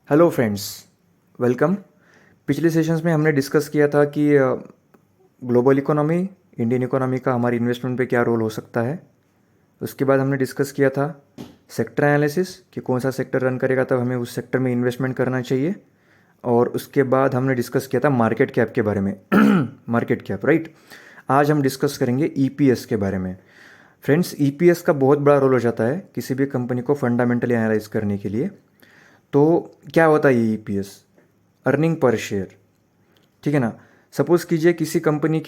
Hello friends, welcome. पिछले sessions में हमने डिस्कस किया था कि ग्लोबल इकोनॉमी, इंडियन इकोनॉमी का हमारी इन्वेस्टमेंट पे क्या रोल हो सकता है। उसके बाद हमने डिस्कस किया था सेक्टर एनालिसिस कि कौन सा सेक्टर रन करेगा तब हमें उस सेक्टर में इन्वेस्टमेंट करना चाहिए। और उसके बाद हमने डिस्कस किया था मार्केट कैप के बारे में मार्केट कैप, राइट। आज हम डिस्कस करेंगे ईपीएस के बारे में। फ्रेंड्स, ईपीएस का बहुत बड़ा रोल हो जाता है किसी भी कंपनी को फंडामेंटली एनालाइज करने के लिए। तो क्या होता है ये ईपीएस? अर्निंग पर शेयर, ठीक है ना। सपोज कीजिए किसी कंपनी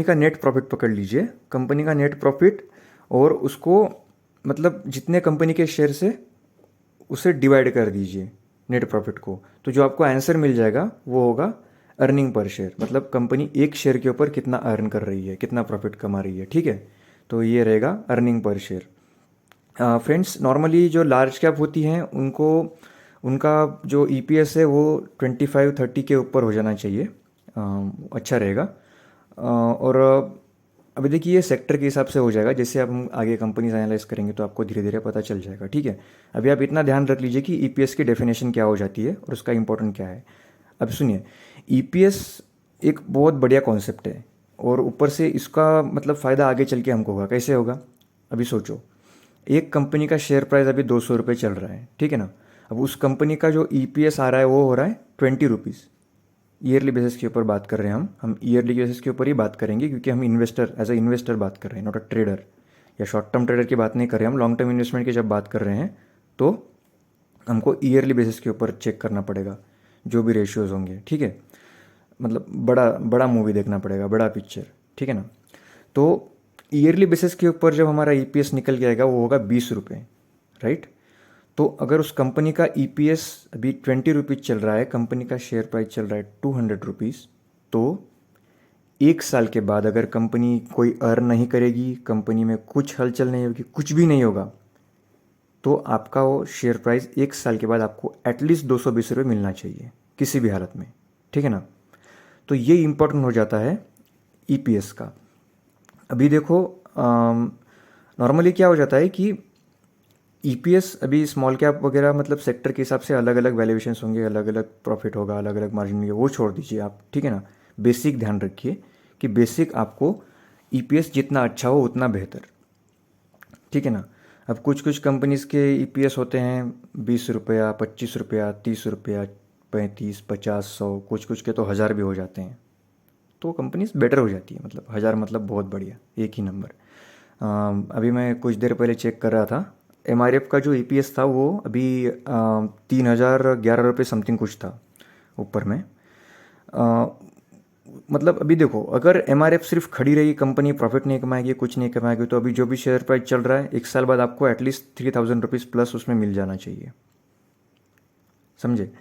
का नेट प्रॉफिट पकड़ लीजिए, कंपनी का नेट प्रॉफिट, और उसको मतलब जितने कंपनी के शेयर से उसे डिवाइड कर दीजिए नेट प्रॉफिट को, तो जो आपको आंसर मिल जाएगा वो होगा अर्निंग पर शेयर। मतलब कंपनी एक शेयर के ऊपर कितना अर्न कर रही है, कितना प्रॉफिट कमा रही है, ठीक है। तो ये रहेगा earning per share. Friends, normally जो लार्ज कैप होती हैं उनको उनका जो ईपीएस है वो 25-30 के ऊपर हो जाना चाहिए। अच्छा रहेगा। और अभी देखिए ये सेक्टर के हिसाब से हो जाएगा, जैसे अब हम आगे कंपनीज एनालाइज करेंगे तो आपको धीरे धीरे पता चल जाएगा, ठीक है। अभी आप इतना ध्यान रख लीजिए कि ईपीएस की डेफिनेशन क्या हो जाती है और उसका इंपॉर्टेंट क्या है। अब सुनिए, ईपीएस एक बहुत बढ़िया कॉन्सेप्ट है, और ऊपर से इसका मतलब फ़ायदा आगे चल के हमको होगा। कैसे होगा? अभी सोचो, एक कंपनी का शेयर प्राइस अभी 200 रुपये चल रहा है, ठीक है ना। अब उस कंपनी का जो ईपीएस आ रहा है वो हो रहा है 20 रुपीज़। ईयरली बेसिस के ऊपर बात कर रहे हैं हम ईयरली बेसिस के ऊपर ही बात करेंगे, क्योंकि हम इन्वेस्टर, एज अ इन्वेस्टर बात कर रहे हैं, नॉट अ ट्रेडर या शॉर्ट टर्म ट्रेडर की बात नहीं कर रहे हैं हम। लॉन्ग टर्म इन्वेस्टमेंट की जब बात कर रहे हैं तो हमको ईयरली बेसिस के ऊपर चेक करना पड़ेगा जो भी रेशियोज़ होंगे, ठीक है। मतलब बड़ा बड़ा मूवी देखना पड़ेगा, बड़ा पिक्चर, ठीक है ना। तो ईयरली बेसिस के ऊपर जब हमारा ईपीएस निकल के आएगा वो होगा 20 रुपये, राइट। तो अगर उस कंपनी का ईपीएस अभी 20 रुपीज़ चल रहा है, कंपनी का शेयर प्राइस चल रहा है 200 रुपीज़, तो एक साल के बाद अगर कंपनी कोई अर्न नहीं करेगी, कंपनी में कुछ हलचल नहीं होगी, कुछ भी नहीं होगा, तो आपका वो शेयर प्राइस एक साल के बाद आपको एटलीस्ट 220 रुपये मिलना चाहिए किसी भी हालत में, ठीक है ना। तो ये इम्पोर्टेंट हो जाता है ईपीएस का। अभी देखो, नॉर्मली क्या हो जाता है कि ईपीएस अभी स्मॉल कैप वगैरह मतलब सेक्टर के हिसाब से अलग अलग वैल्यूएशंस होंगे, अलग अलग प्रॉफिट होगा, अलग अलग मार्जिन होंगे, वो छोड़ दीजिए आप, ठीक है ना। बेसिक ध्यान रखिए कि बेसिक आपको ईपीएस जितना अच्छा हो उतना बेहतर, ठीक है ना। अब कुछ कुछ कंपनीज के ईपीएस होते हैं 20 रुपया, 25 रुपया, 30 रुपया, 35, 50, 100, कुछ कुछ के तो 1000 भी हो जाते हैं। तो कंपनीज बेटर हो जाती है, मतलब 1000 मतलब बहुत बढ़िया, एक ही नंबर। अभी मैं कुछ देर पहले चेक कर रहा था, एमआरएफ का जो ईपीएस था वो अभी 3011 रुपये समथिंग कुछ था ऊपर में। अ, मतलब अभी देखो, अगर एमआरएफ सिर्फ खड़ी रही, कंपनी प्रॉफिट नहीं कमाएगी, कुछ नहीं कमाएगी, तो अभी जो भी शेयर प्राइस चल रहा है एक साल बाद आपको एटलीस्ट 3000 रुपीज़ प्लस उसमें मिल जाना चाहिए, समझे।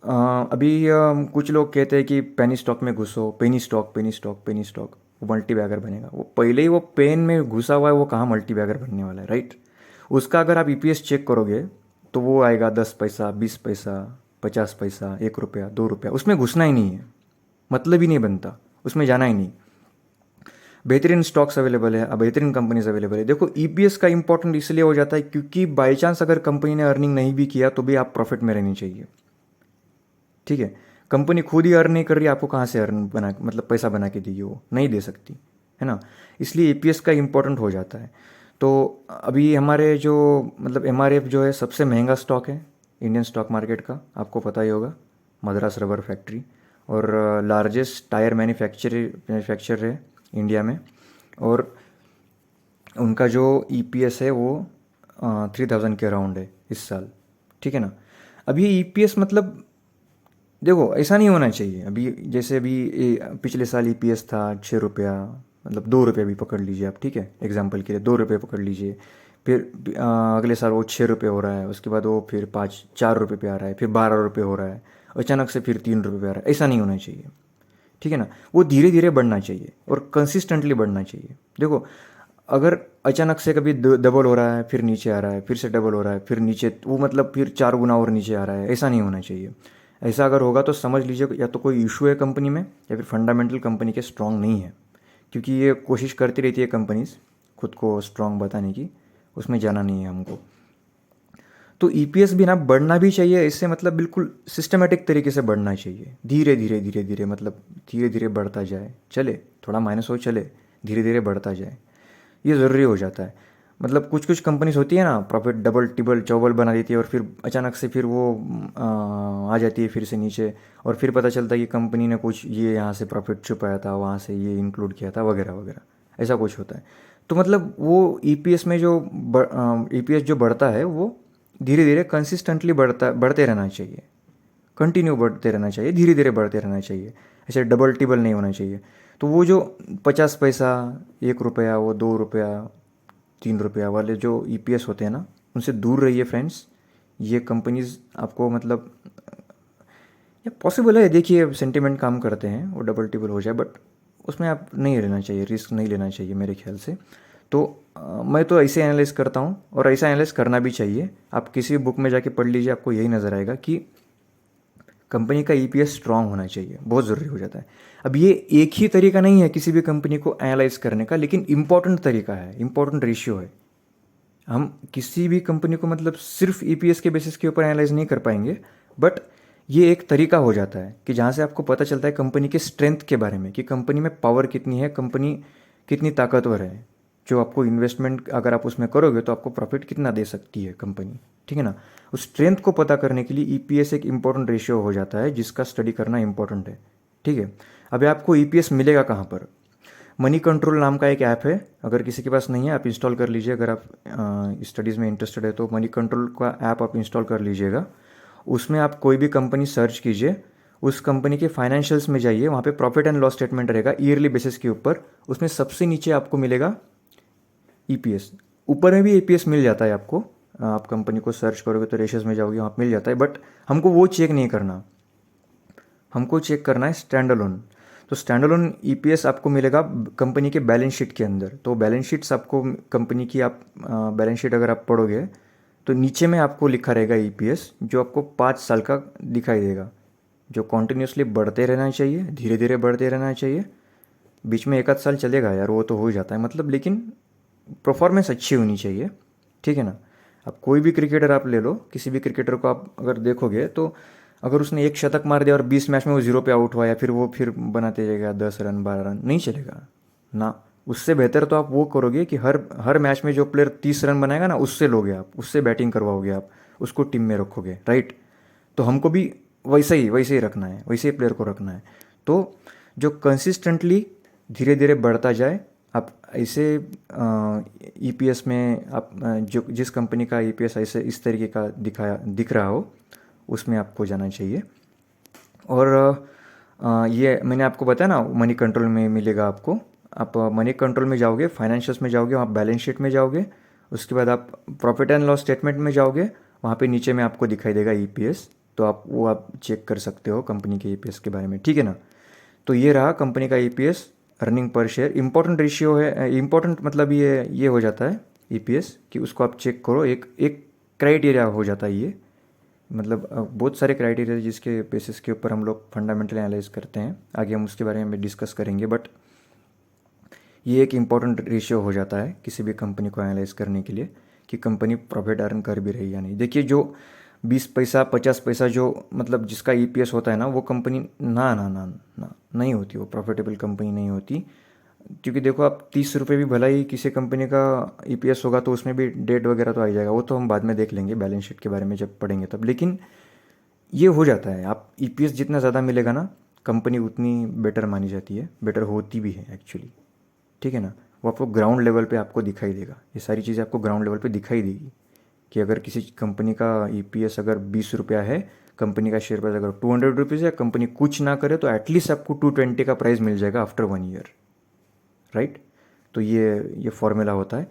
अभी कुछ लोग कहते हैं कि पेनी स्टॉक में घुसो, penny stock, penny stock, penny stock, वो मल्टी बैगर बनेगा। वो पहले ही वो पेन में घुसा हुआ है, वो कहाँ मल्टी बैगर बनने वाला है, राइट। उसका अगर आप ईपीएस चेक करोगे तो वो आएगा 10 पैसा, 20 पैसा, 50 पैसा, 1 रुपया, 2 रुपया। उसमें घुसना ही नहीं है, मतलब ही नहीं बनता, उसमें जाना ही नहीं। बेहतरीन स्टॉक्स अवेलेबल है, बेहतरीन कंपनीज अवेलेबल है। देखो, ईपीएस का इंपॉर्टेंट इसलिए हो जाता है क्योंकि बाई चांस अगर कंपनी ने अर्निंग नहीं भी किया तो भी आप प्रॉफिट में रहनी चाहिए, ठीक है। कंपनी खुद ही अर्न नहीं कर रही, आपको कहाँ से अर्न बना मतलब पैसा बना के देगी? वो नहीं दे सकती, है ना। इसलिए ईपीएस का इम्पोर्टेंट हो जाता है। तो अभी हमारे जो मतलब एमआरएफ जो है सबसे महंगा स्टॉक है इंडियन स्टॉक मार्केट का, आपको पता ही होगा। मद्रास रबर फैक्ट्री, और लार्जेस्ट टायर मैन्युफैक्चर है इंडिया में। और उनका जो ईपीएस है वो 3000 के अराउंड है इस साल, ठीक है ना। अभी ईपीएस मतलब देखो ऐसा नहीं होना चाहिए। अभी जैसे अभी पिछले साल ईपीएस था 6 रुपया, मतलब 2 रुपये भी पकड़ लीजिए आप, ठीक है, एग्जाम्पल के लिए 2 रुपये पकड़ लीजिए। फिर अगले साल वो 6 रुपये हो रहा है, उसके बाद वो फिर 4 रुपये पे आ रहा है, फिर 12 रुपये हो रहा है, अचानक से फिर 3 रुपये पे आ रहा है। ऐसा नहीं होना चाहिए, ठीक है ना। वो धीरे धीरे बढ़ना चाहिए और कंसिस्टेंटली बढ़ना चाहिए। देखो, अगर अचानक से कभी डबल हो रहा है, फिर नीचे आ रहा है, फिर से डबल हो रहा है, फिर नीचे, वो मतलब फिर 4 गुना और नीचे आ रहा है, ऐसा नहीं होना चाहिए। ऐसा अगर होगा तो समझ लीजिए या तो कोई इशू है कंपनी में, या फिर फंडामेंटल कंपनी के स्ट्रांग नहीं है। क्योंकि ये कोशिश करती रहती है कंपनीज खुद को स्ट्रांग बताने की, उसमें जाना नहीं है हमको। तो ईपीएस भी ना बढ़ना भी चाहिए, इससे मतलब बिल्कुल सिस्टमेटिक तरीके से बढ़ना चाहिए, धीरे धीरे धीरे धीरे, मतलब धीरे धीरे बढ़ता जाए, चले थोड़ा माइनस हो चले, धीरे धीरे बढ़ता जाए, ये ज़रूरी हो जाता है। मतलब कुछ कुछ कंपनीज होती है ना, प्रॉफिट डबल टिबल चौबल बना देती है और फिर अचानक से फिर वो आ जाती है फिर से नीचे, और फिर पता चलता है कि कंपनी ने कुछ ये यहाँ से प्रॉफिट छुपाया था, वहाँ से ये इंक्लूड किया था, वगैरह वगैरह, ऐसा कुछ होता है। तो मतलब वो ईपीएस में जो ईपीएस जो बढ़ता है वो धीरे धीरे कंसिस्टेंटली बढ़ते रहना चाहिए, कंटिन्यू बढ़ते रहना चाहिए, धीरे धीरे बढ़ते रहना चाहिए, ऐसे डबल टिबल नहीं होना चाहिए। तो वो जो 50 पैसा, 1 रुपया, वो 2 रुपया, 3 रुपया वाले जो ईपीएस होते हैं ना, उनसे दूर रहिए फ्रेंड्स। ये कंपनीज आपको मतलब, ये पॉसिबल है, देखिए सेंटिमेंट काम करते हैं, वो डबल टिबल हो जाए, बट उसमें आप नहीं लेना चाहिए, रिस्क नहीं लेना चाहिए मेरे ख्याल से। तो मैं तो ऐसे एनालाइज करता हूँ, और ऐसा एनालाइज करना भी चाहिए। आप किसी बुक में जाके पढ़ लीजिए, आपको यही नज़र आएगा कि कंपनी का ईपीएस स्ट्रांग होना चाहिए, बहुत ज़रूरी हो जाता है। अब ये एक ही तरीका नहीं है किसी भी कंपनी को एनालाइज करने का, लेकिन इंपॉर्टेंट तरीका है, इंपॉर्टेंट रेशियो है। हम किसी भी कंपनी को मतलब सिर्फ ईपीएस के बेसिस के ऊपर एनालाइज नहीं कर पाएंगे, बट ये एक तरीका हो जाता है कि जहाँ से आपको पता चलता है कंपनी के स्ट्रेंथ के बारे में, कि कंपनी में पावर कितनी है, कंपनी कितनी ताकतवर है, जो आपको इन्वेस्टमेंट अगर आप उसमें करोगे तो आपको प्रॉफिट कितना दे सकती है कंपनी, ठीक है ना। उस स्ट्रेंथ को पता करने के लिए ईपीएस एक इंपॉर्टेंट रेशियो हो जाता है, जिसका स्टडी करना इंपॉर्टेंट है, ठीक है। अभी आपको ईपीएस मिलेगा कहाँ पर? मनी कंट्रोल नाम का एक ऐप है, अगर किसी के पास नहीं है आप इंस्टॉल कर लीजिए। अगर आप स्टडीज़ में इंटरेस्टेड है तो मनी कंट्रोल का ऐप आप इंस्टॉल कर लीजिएगा। उसमें आप कोई भी कंपनी सर्च कीजिए, उस कंपनी के फाइनेंशियल्स में जाइए, वहाँ पे प्रॉफिट एंड लॉस स्टेटमेंट रहेगा ईयरली बेसिस के ऊपर। उसमें सबसे नीचे आपको मिलेगा ईपीएस, ऊपर में भी ईपीएस मिल जाता है आपको। आप कंपनी को सर्च करोगे तो रेशियोज में जाओगे, वहाँ मिल जाता है, बट हमको वो चेक नहीं करना, हमको चेक करना है स्टैंड अलोन। तो स्टैंड अलोन ईपीएस आपको मिलेगा कंपनी के बैलेंस शीट के अंदर। तो बैलेंस शीट्स आपको कंपनी की, आप बैलेंस शीट अगर आप पढ़ोगे तो नीचे में आपको लिखा रहेगा ईपीएस, जो आपको 5 साल का दिखाई देगा, जो कॉन्टिन्यूसली बढ़ते रहना चाहिए, धीरे धीरे बढ़ते रहना चाहिए। बीच में 1 आध साल चलेगा यार, वो तो हो ही जाता है मतलब, लेकिन परफॉर्मेंस अच्छी होनी चाहिए, ठीक है ना। अब कोई भी क्रिकेटर आप ले लो, किसी भी क्रिकेटर को आप अगर देखोगे तो अगर उसने एक शतक मार दिया और 20 मैच में वो 0 पे आउट हुआ, या फिर वो फिर बनाते जाएगा 10 रन 12 रन, नहीं चलेगा ना। उससे बेहतर तो आप वो करोगे कि हर हर मैच में जो प्लेयर 30 रन बनाएगा ना, उससे लोगे आप, उससे बैटिंग करवाओगे आप, उसको टीम में रखोगे, राइट। तो हमको भी वैसे ही रखना है, वैसे ही प्लेयर को रखना है। तो जो कंसिस्टेंटली धीरे धीरे बढ़ता जाए, आप ऐसे ईपीएस में आप जो जिस कंपनी का ईपीएस ऐसे इस तरीके का दिख रहा हो, उसमें आपको जाना चाहिए। और ये मैंने आपको बताया ना, मनी कंट्रोल में मिलेगा आपको। आप मनी कंट्रोल में जाओगे, फाइनेंशियल्स में जाओगे, वहाँ बैलेंस शीट में जाओगे, उसके बाद आप प्रॉफिट एंड लॉस स्टेटमेंट में जाओगे, वहाँ पे नीचे में आपको दिखाई देगा ईपीएस। तो आप चेक कर सकते हो कंपनी के ईपीएस के बारे में, ठीक है ना। तो ये रहा कंपनी का EPS, earning per share, important ratio है। इंपॉर्टेंट मतलब ये हो जाता है ईपीएस, कि उसको आप चेक करो, एक एक क्राइटेरिया हो जाता है ये। मतलब बहुत सारे क्राइटेरिया जिसके बेसिस के ऊपर हम लोग फंडामेंटल एनालाइज करते हैं, आगे हम उसके बारे में डिस्कस करेंगे, बट ये एक इम्पॉर्टेंट रेशियो हो जाता है किसी भी कंपनी को एनालाइज करने के लिए, कि कंपनी प्रॉफिट अर्न कर भी रही है या नहीं। देखिए जो 20 पैसा 50 पैसा जो मतलब जिसका ईपीएस होता है ना, वो कंपनी ना ना ना ना नहीं होती, वो प्रॉफिटेबल कंपनी नहीं होती। क्योंकि देखो आप 30 रुपये भी भला ही किसी कंपनी का ईपीएस होगा, तो उसमें भी डेट वगैरह तो आ जाएगा, वो तो हम बाद में देख लेंगे बैलेंस शीट के बारे में जब पढ़ेंगे तब। लेकिन ये हो जाता है, आप ईपीएस जितना ज़्यादा मिलेगा ना, कंपनी उतनी बेटर मानी जाती है, बेटर होती भी है एक्चुअली, ठीक है ना। वो आपको ग्राउंड लेवल पे आपको दिखाई देगा, ये सारी चीज़ें आपको ग्राउंड लेवल पे दिखाई देगी, कि अगर किसी कंपनी का ईपीएस अगर 20 रुपया है, कंपनी का शेयर प्राइस अगर 200 रुपीज़ है, कंपनी कुछ ना करे तो एटलीस्ट आपको 220 का प्राइस मिल जाएगा आफ्टर 1 ईयर, राइट। तो ये फॉर्मूला होता है।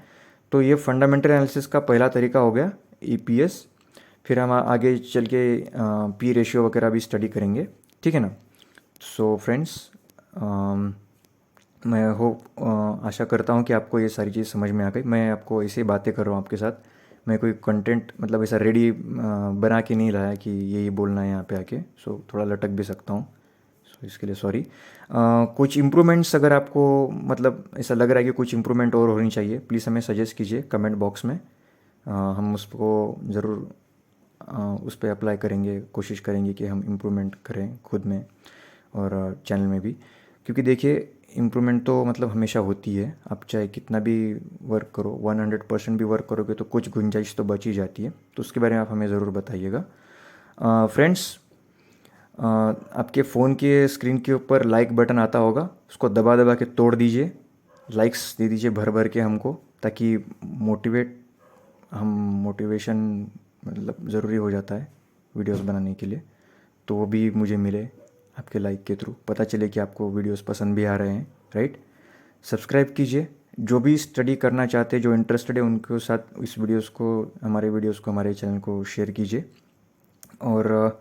तो ये फंडामेंटल एनालिसिस का पहला तरीका हो गया, ईपीएस। फिर हम आगे चल के पी रेशियो वगैरह भी स्टडी करेंगे, ठीक है ना। सो फ्रेंड्स, मैं आशा करता हूँ कि आपको ये सारी चीज़ समझ में आ गई। मैं आपको ऐसे ही बातें कर रहा हूँ आपके साथ, मैं कोई कंटेंट मतलब ऐसा रेडी बना के नहीं लाया कि यही बोलना है यहाँ पे आके। सो थोड़ा लटक भी सकता हूँ, सो इसके लिए सॉरी। कुछ इम्प्रूवमेंट्स अगर आपको मतलब ऐसा लग रहा है कि कुछ इम्प्रूवमेंट और होनी चाहिए, प्लीज़ हमें सजेस्ट कीजिए कमेंट बॉक्स में। हम उसको ज़रूर उस पर अप्लाई करेंगे, कोशिश करेंगे कि हम इम्प्रूवमेंट करें खुद में और चैनल में भी। क्योंकि देखिए इम्प्रूवमेंट तो मतलब हमेशा होती है, आप चाहे कितना भी वर्क करो, 100% भी वर्क करोगे तो कुछ गुंजाइश तो बच ही जाती है, तो उसके बारे में आप हमें ज़रूर बताइएगा। फ्रेंड्स, आपके फ़ोन के स्क्रीन के ऊपर लाइक बटन आता होगा, उसको दबा दबा के तोड़ दीजिए, लाइक्स दे दीजिए भर भर के हमको, ताकि हम मोटिवेशन मतलब ज़रूरी हो जाता है वीडियोस बनाने के लिए, तो वो भी मुझे मिले आपके लाइक के थ्रू, पता चले कि आपको वीडियोस पसंद भी आ रहे हैं, राइट। सब्सक्राइब कीजिए, जो भी स्टडी करना चाहते हैं, जो इंटरेस्टेड है उनके साथ इस वीडियोस को, हमारे चैनल को शेयर कीजिए और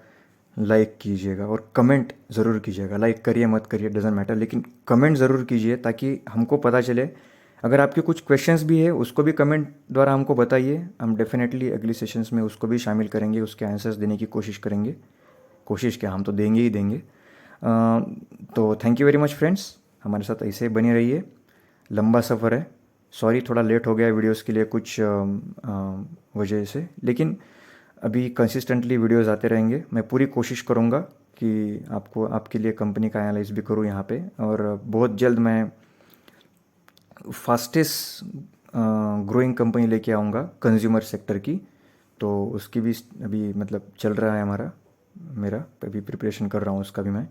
लाइक कीजिएगा और कमेंट ज़रूर कीजिएगा। लाइक करिए मत करिए डजेंट मैटर, लेकिन कमेंट ज़रूर कीजिए ताकि हमको पता चले। अगर आपके कुछ क्वेश्चंस भी है उसको भी कमेंट द्वारा हमको बताइए, हम डेफिनेटली अगली सेशंस में उसको भी शामिल करेंगे, उसके आंसर्स देने की कोशिश करेंगे। कोशिश क्या, हम तो देंगे ही देंगे। तो thank you very much friends, हमारे साथ ऐसे बने रहिए। लंबा सफ़र है, सॉरी थोड़ा लेट हो गया वीडियोस के लिए कुछ वजह से, लेकिन अभी कंसिस्टेंटली वीडियोस आते रहेंगे। मैं पूरी कोशिश करूँगा कि आपके लिए कंपनी का एनालाइज भी करूँ यहाँ पे, और बहुत जल्द मैं फास्टेस्ट ग्रोइंग कंपनी लेके आऊँगा कंज्यूमर सेक्टर की। तो उसकी भी अभी मतलब चल रहा है मेरा अभी प्रिपरेशन कर रहा हूँ उसका भी मैं,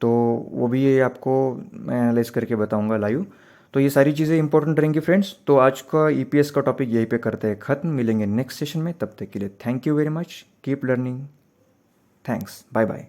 तो वो भी ये आपको मैं एनालाइज करके बताऊँगा लाइव। तो ये सारी चीज़ें इंपॉर्टेंट रहेंगी फ्रेंड्स। तो आज का ईपीएस का टॉपिक यहीं पे करते हैं ख़त्म, मिलेंगे नेक्स्ट सेशन में, तब तक के लिए thank you very much, keep learning, thanks, bye bye.